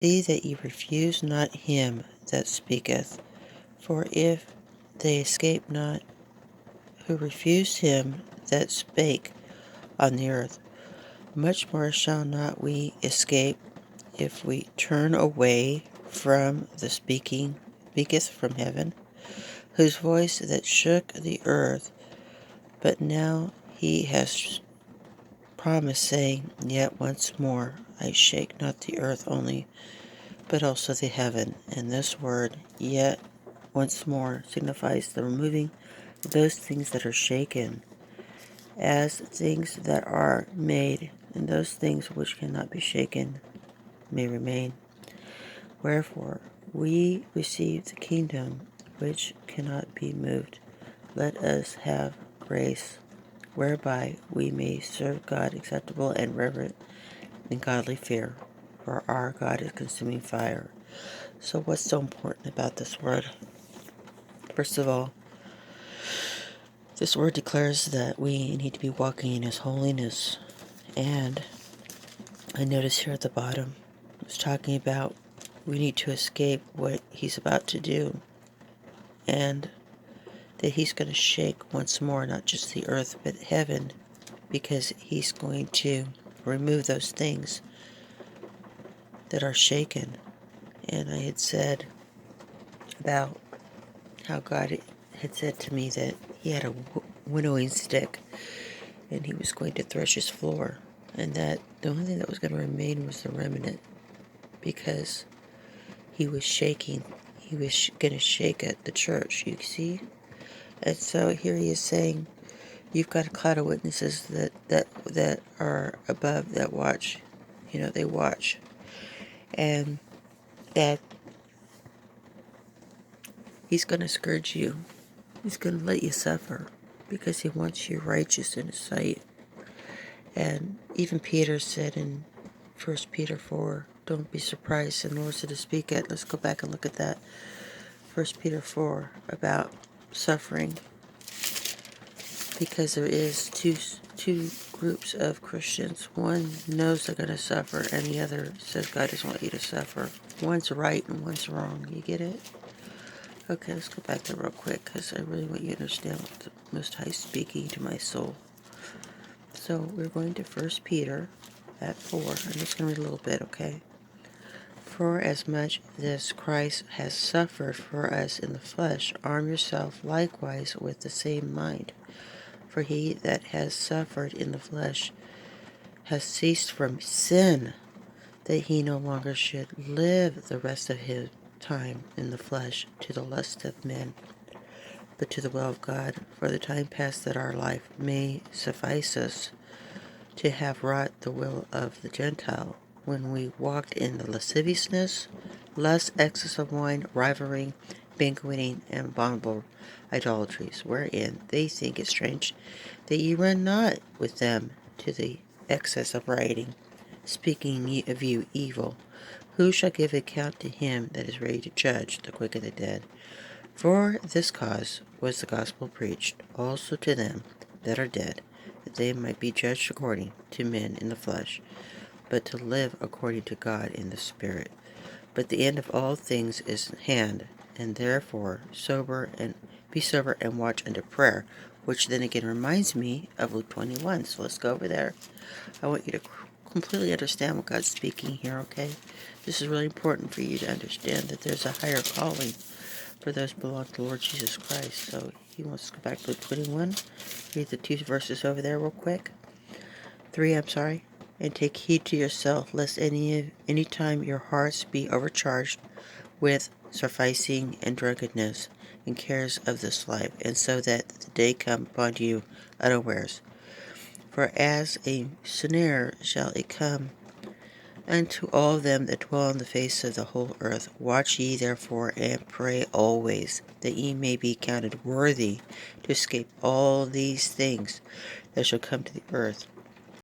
See that ye refuse not him that speaketh. For if they escape not who refused him that spake on the earth, much more shall not we escape if we turn away from the speaketh from heaven, whose voice that shook the earth. But now he has promised, saying, Yet once more I shake not the earth only, but also the heaven. And this word, yet once more, signifies the removing of those things that are shaken, as things that are made, and those things which cannot be shaken may remain. Wherefore we receive the kingdom which cannot be moved. Let us have grace, whereby we may serve God acceptable and reverent in godly fear, for our God is consuming fire. So what's so important about this word? First of all, this word declares that we need to be walking in His holiness. And I notice here at the bottom, it's talking about we need to escape what He's about to do. And that He's going to shake once more, not just the earth, but heaven, because He's going to remove those things that are shaken. And I had said about how God had said to me that He had a winnowing stick and He was going to thresh His floor, and that the only thing that was going to remain was the remnant, because He was shaking. He was going to shake at the church, you see? And so here He is saying, you've got a cloud of witnesses that are above, that watch. They watch. And that He's going to scourge you. He's going to let you suffer because He wants you righteous in His sight. And even Peter said in 1 Peter 4, don't be surprised in order to speak it. Let's go back and look at that. 1 Peter 4 about suffering. Because there is two groups of Christians. One knows they're going to suffer, and the other says God doesn't want you to suffer. One's right and one's wrong. You get it? Okay, let's go back there real quick, because I really want you to understand what the Most High is speaking to my soul. So we're going to 1 Peter at 4. I'm just going to read a little bit, okay? For as much as Christ has suffered for us in the flesh, arm yourself likewise with the same mind. For he that has suffered in the flesh has ceased from sin, that he no longer should live the rest of his time in the flesh to the lust of men, but to the will of God. For the time past that our life may suffice us to have wrought the will of the Gentile, when we walked in the lasciviousness, lust, excess of wine, rivalry, banqueting, and abominable idolatries, wherein they think it strange that ye run not with them to the excess of rioting, speaking ye of you evil. Who shall give account to him that is ready to judge the quick and the dead? For this cause was the gospel preached also to them that are dead, that they might be judged according to men in the flesh, but to live according to God in the Spirit. But the end of all things is at hand, and therefore be sober and watch unto prayer, which then again reminds me of Luke 21. So let's go over there. I want you to completely understand what God's speaking here, okay? This is really important for you to understand that there's a higher calling for those who belong to the Lord Jesus Christ. So He wants to go back to Luke 21. Read the 2 verses over there real quick. 3, I'm sorry. And take heed to yourself, lest any time your hearts be overcharged with surfacing and drunkenness and cares of this life, and so that the day come upon you unawares. For as a snare shall it come unto all them that dwell on the face of the whole earth. Watch ye therefore, and pray always, that ye may be counted worthy to escape all these things that shall come to the earth,